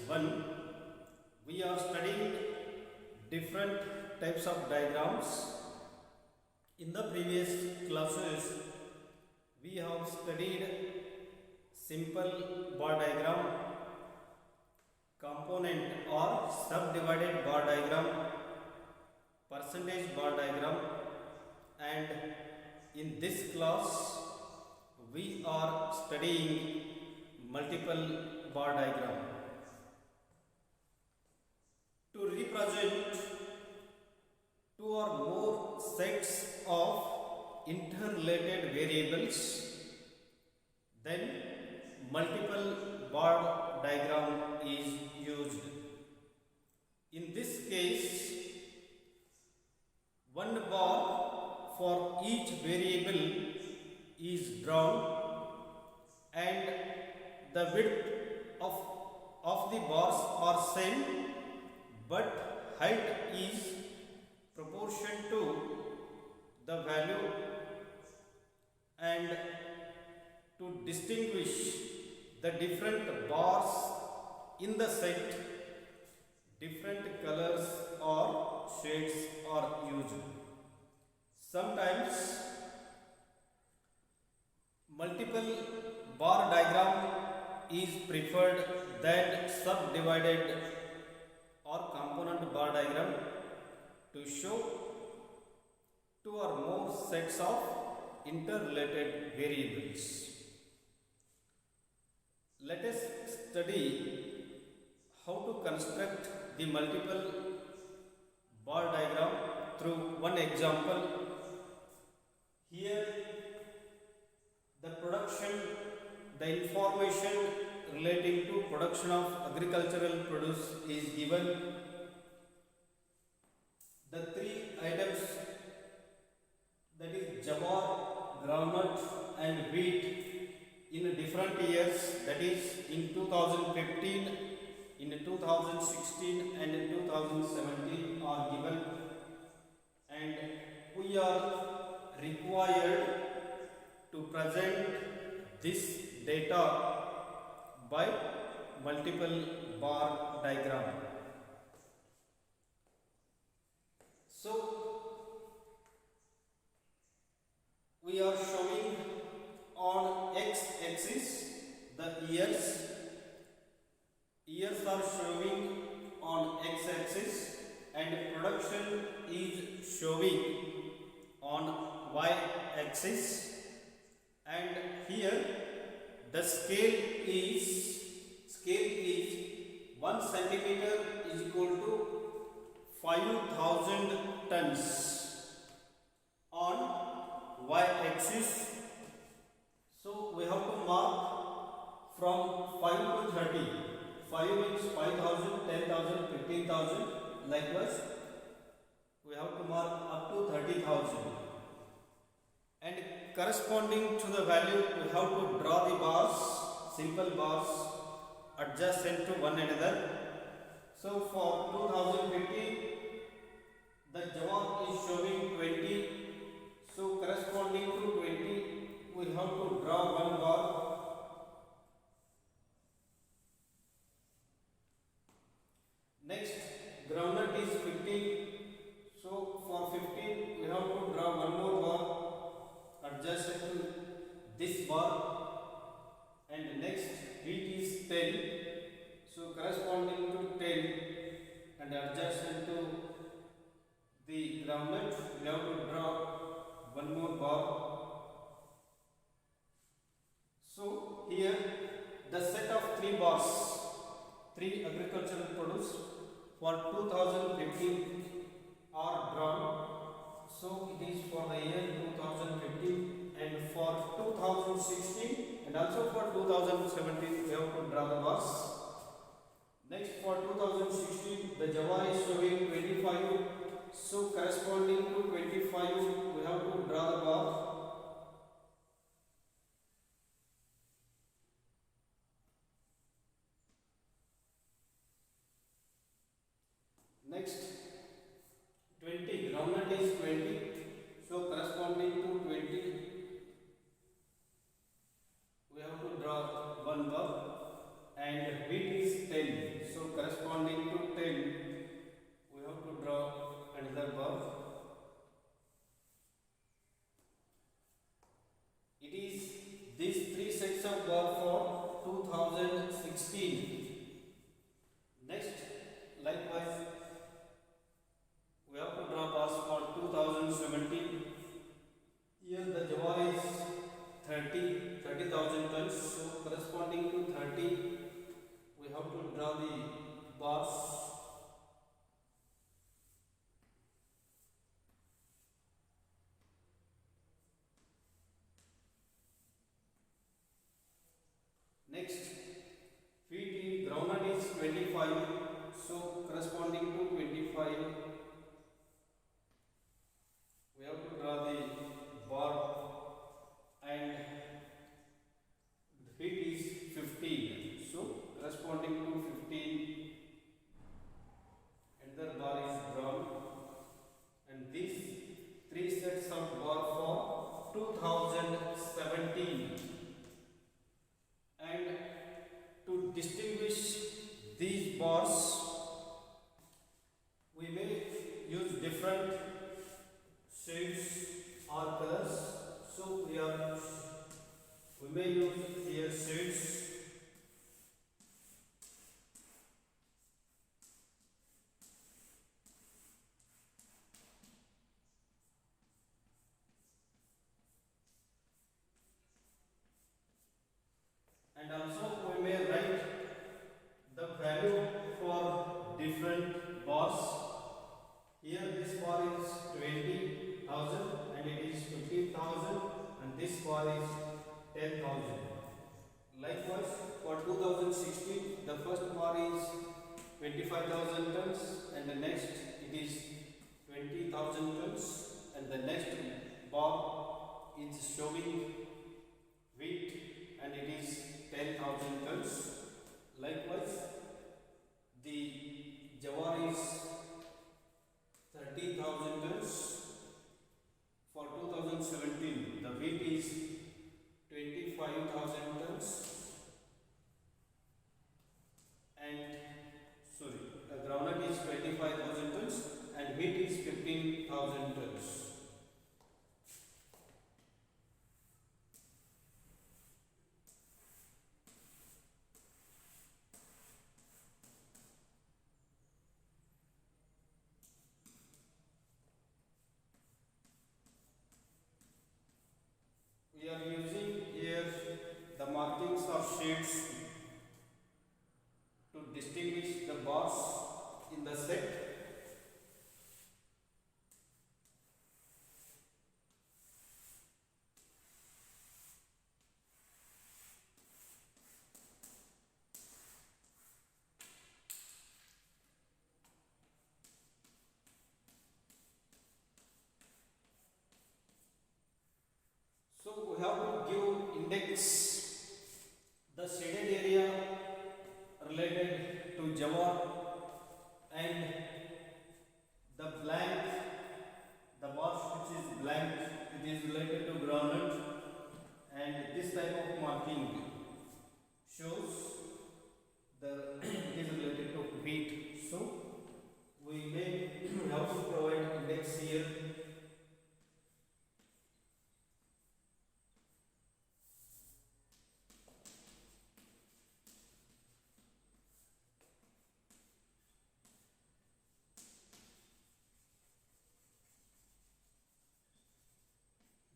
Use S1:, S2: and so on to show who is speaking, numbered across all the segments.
S1: 1, we are studying different types of diagrams. In the previous classes, we have studied simple bar diagram, component or subdivided bar diagram, percentage bar diagram, and in this class we are studying multiple bar diagram. To represent two or more sets of interrelated variables, then multiple bar diagram is used. In this case, one bar for each variable is drawn and the width of the bars are same, but height is proportion to the value, and to distinguish the different bars in the set, different colors or shades are used. Sometimes multiple bar diagram is preferred than subdivided or component bar diagram to show two or more sets of interrelated variables. Let us study how to construct the multiple bar diagram through one example. Here the information relating to production of agricultural produce is given. The three items, that is jawar, groundnut and wheat, in different years, that is in 2015, in 2016 and in 2017 are given, and we are required to present this data by multiple bar diagram. So we are showing on x-axis the years. Years are showing on x-axis and production is showing on y-axis, and here the scale is 1 centimeter is equal to 5,000 tons on y-axis. So we have to mark from 5 to 30. 5 means 5,000, 10,000, 15,000. Likewise, we have to mark up to 30,000. And corresponding to the value, we have to draw the bars, simple bars, adjacent to one another. So for 2015, the jawar is showing 20. So corresponding to 20, we have to draw one bar. Next, groundnut is 15. So for 15, we have to draw one more bar adjacent to this bar. And next, wheat is 10. So corresponding to 10 and adjacent to the groundnut, we have to draw one more bar. So here the set of 3 bars, 3 agricultural produce for 2015 are drawn. So it is for the year 2015, and for 2016 and also for 2017 we have to draw the bars. Next, for 2016 the jawar is showing 25. So corresponding to 25 we have to draw the bar. Next, 20, groundnut is 20. So corresponding to 20 we have to draw one bar. And 2017. Here the Jawar is 30,000 tons. So corresponding to 30, we have to draw the bars. Next, feet in groundnut is 25. So corresponding to 25, we have to draw the bar, and the feet is 15. So corresponding to 15, another bar is drawn, and these three sets of bar for 2017. And to distinguish these bars, we may use different shades or colors. So we may use here shades. And also we may write the value for different bars. Here this bar is 20,000 and it is 15,000, and this bar is 10,000. Likewise for 2016, the first bar is 25,000 tons, and the next it is 20,000 tons, and the next bar is showing wheat and it is 10,000 tons. Likewise, the Jawar is 30,000 tons. For 2017, the wheat is 25,000 tons, and the groundnut is 25,000 tons, and wheat is 15,000 tons. We are using here the markings of shades to distinguish the bars in the set. So we have to give index the shaded area related to Jawar, and the blank, the bars which is blank, it is related to groundnut, and this type of marking shows it is related to wheat. So we may have to provide index here.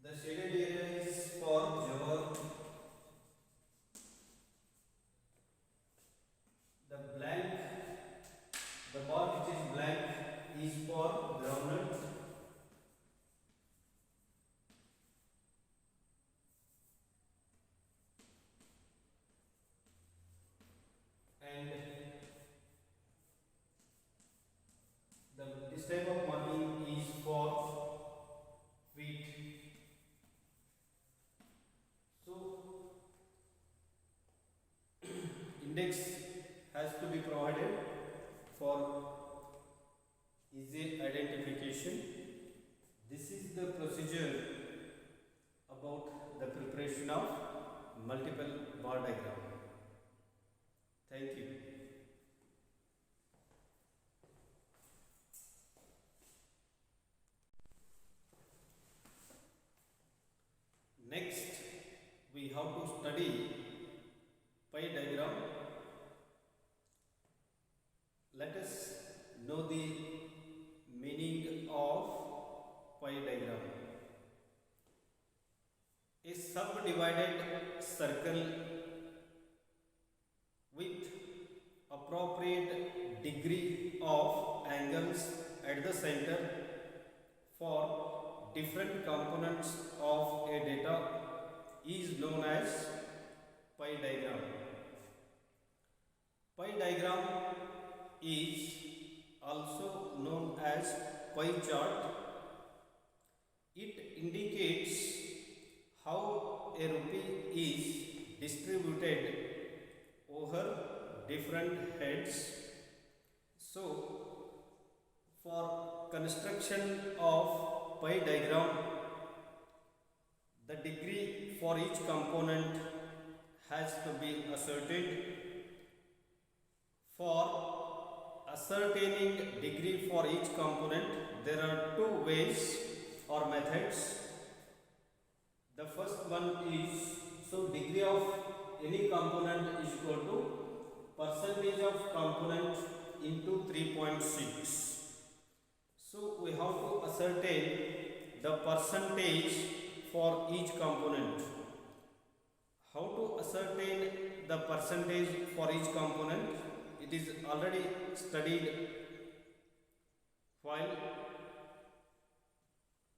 S1: The shaded area is for Jawar. The bar which is blank is for groundnut. And this type of marking is for wheat. So index has to be provided for easy identification. This is the procedure about the preparation of multiple bar diagram. Thank you. Next, we have to study pie diagram. Let us know the meaning of pie diagram. subdivided circle with appropriate degree of angles at the center for different components of a data is known as pie diagram. Pie diagram is also known as pie chart. It indicates how a rupee is distributed over different heads. So, for construction of pie diagram, the degree for each component has to be ascertained. For ascertaining degree for each component, there are two ways or methods. The first one is, so degree of any component is equal to percentage of component into 3.6. So we have to ascertain the percentage for each component. How to ascertain the percentage for each component? It is already studied while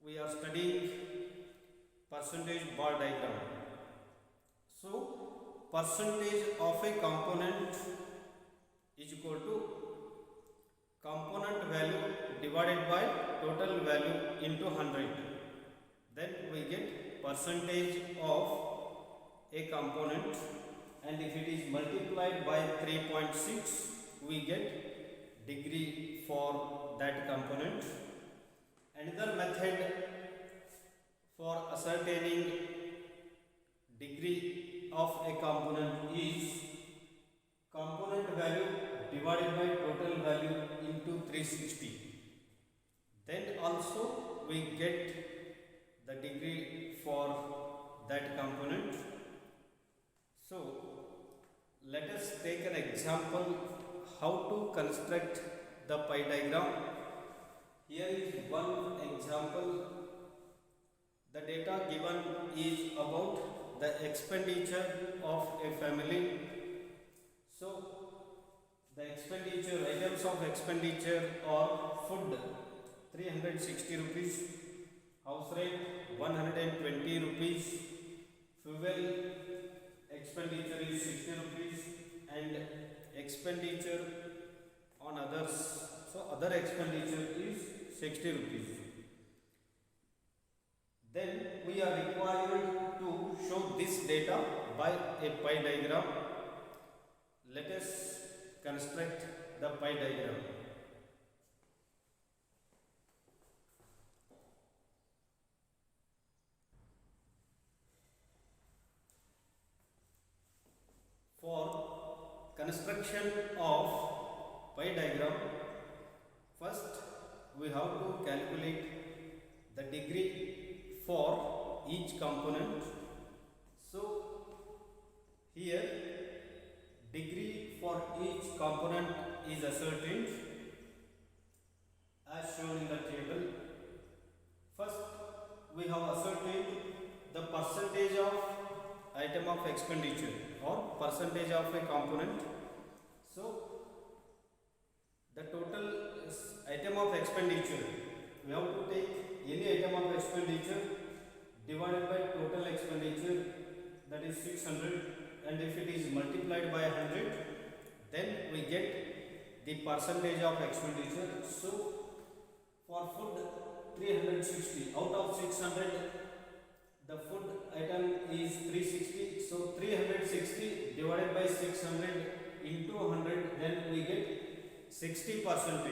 S1: we are studying percentage bar diagram. So, percentage of a component is equal to component value divided by total value into 100. Then we get percentage of a component, and if it is multiplied by 3.6, we get degree for that component. Another method for ascertaining degree of a component is component value divided by total value into 360. Then also we get the degree for that component. So let us take an example how to construct the pie diagram. Here is one example. The data given is about the expenditure of a family. So the expenditure, items of expenditure are food 360 rupees, house rent 120 rupees, fuel expenditure is 60 rupees, and expenditure on others, so other expenditure is 60 rupees. Then we are required to show this data by a pie diagram. Let us construct the pie diagram. For construction of pie diagram, first we have to calculate the degree for each component. So here degree for each component is ascertained as shown in the table. First we have ascertained the percentage of item of expenditure or percentage of a component. So the total item of expenditure, we have to take any item of expenditure divided by total expenditure, that is 600, and if it is multiplied by 100, then we get the percentage of expenditure. So for food 360 out of 600, the food item is 360, so 360 divided by 600 into 100, then we get 60%.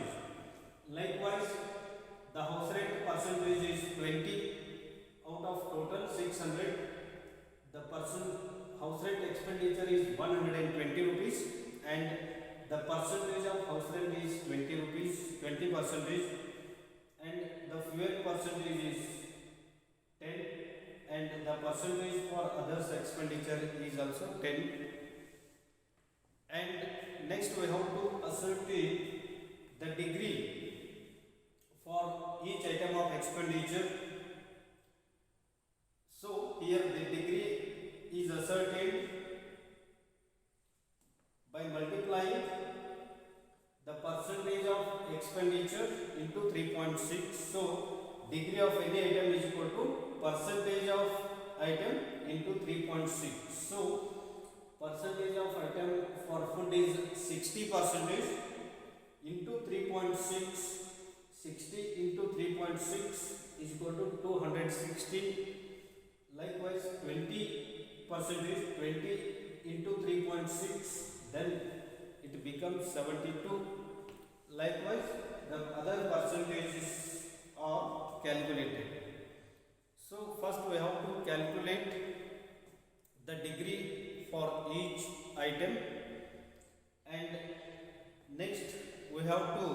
S1: Likewise, the house rent percentage is 20 out of total 600. The house rent expenditure is 120 rupees, and the percentage of house rent is 20 rupees, 20%, and the fuel percentage is 10, and the percentage for others expenditure is also 10. And next we have to ascertain the degree for each item of expenditure. So here the degree of any item is equal to percentage of item into 3.6. So percentage of item for food is 60% into 3.6. 60 into 3.6 is equal to 216. Likewise 20%, 20 into 3.6, then it becomes 72. Likewise the other percentages are calculated. So first we have to calculate the degree for each item, and next we have to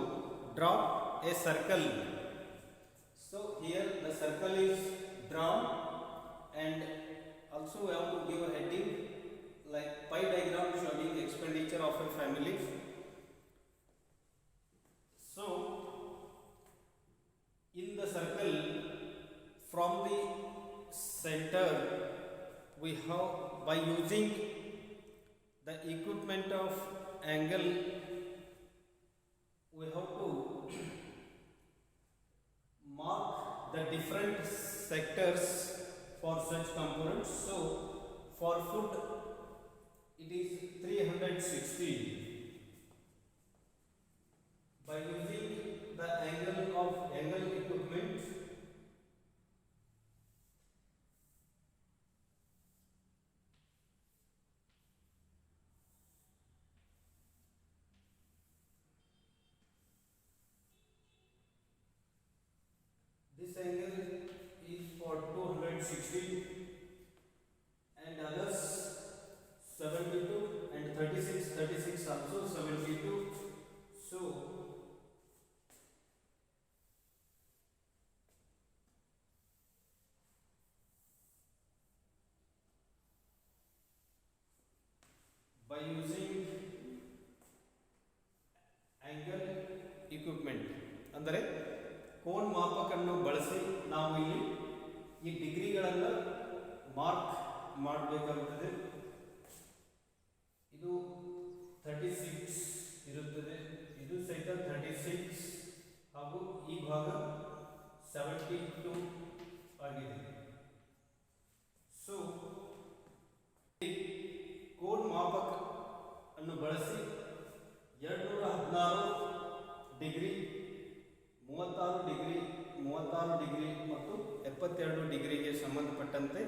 S1: draw a circle. So here the circle is drawn, and also we have to give a heading like pie diagram showing expenditure of a family. So in the circle, from the center, we have, by using the equipment of angle, we have to mark the different sectors for such components. So for food it is 360. By using the angle of angle equipment, this angle is for 260 and others 72, and 36 also 72. So by using angle equipment ಅಂದರೆ cone ಮಾಪಕವನ್ನು ಬಳಸಿ ನಾವು ಇಲ್ಲಿ ಈ ಡಿಗ್ರಿಗಳನ್ನು mark ಮಾಡಬೇಕಾಗುತ್ತದೆ. ಇದು 36 ಇರುತ್ತದೆ, ಇದು ಸಹಿತ 36 ಹಾಗೂ ಈ ಭಾಗ 72 ಆಗಿದೆ. ಸೊ ಕೋನ್ ಮಾಪಕ ಅನ್ನು ಬಳಸಿ 216 ಡಿಗ್ರಿ, 36 ಡಿಗ್ರಿ, 36 ಡಿಗ್ರಿ ಮತ್ತು 72 ಡಿಗ್ರಿಗೆ ಸಂಬಂಧಪಟ್ಟಂತೆ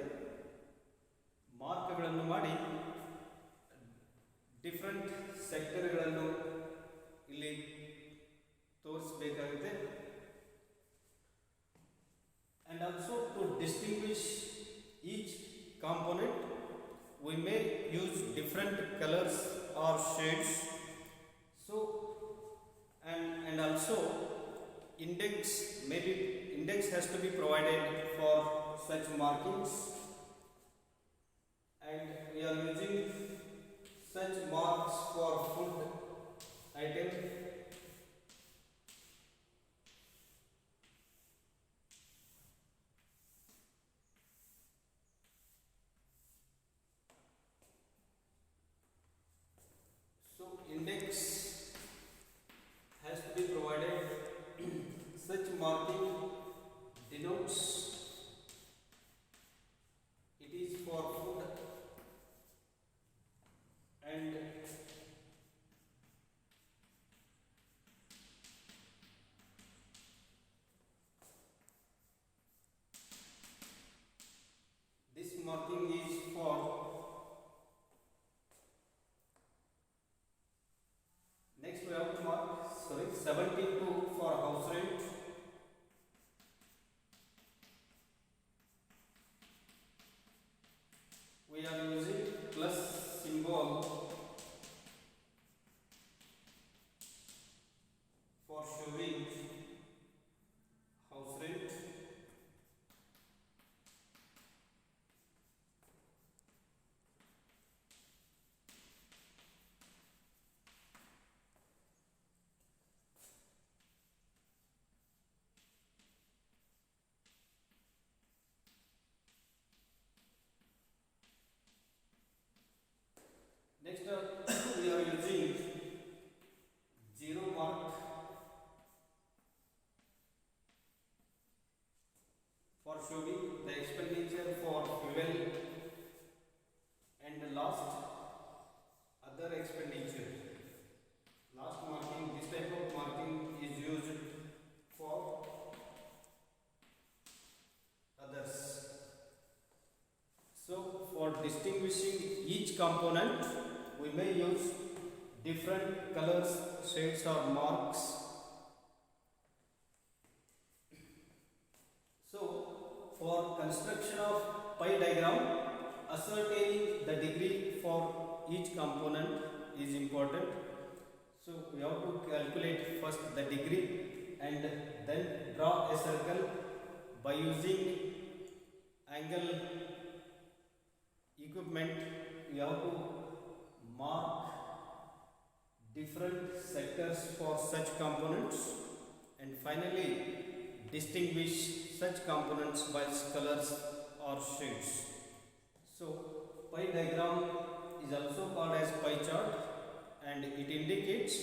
S1: ಮಾರ್ಕ್ಗಳನ್ನು ಮಾಡಿ ಡಿಫರೆಂಟ್ ಸೆಕ್ಟರ್ಗಳನ್ನು ಇಲ್ಲಿ ತೋರಿಸಬೇಕಾಗುತ್ತೆ. And also to distinguish each component, we may use different colors or shades. So and also index has to be provided for such markings, and we are using such marks for food item. So index has to be provided. Such marking denotes it is for food, and this marking is for next we have to mark 72 for house rent. We are using plus symbol for showing house rent. Next we are using zero mark. showing the expenditure for fuel, and last other expenditure. Last marking, this type of marking is used for others. So for distinguishing each component, we may use different colors, shades or marks. So for construction of pie diagram, ascertaining the degree for each component is important. So we have to calculate first the degree and then draw a circle by using angle equipment. We have to mark different sectors for such components, and finally distinguish such components by colors or shades. So pie diagram is also called as pie chart, and it indicates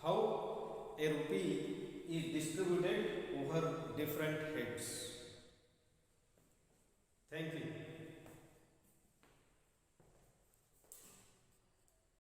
S1: how a rupee is distributed over different heads. Thank you.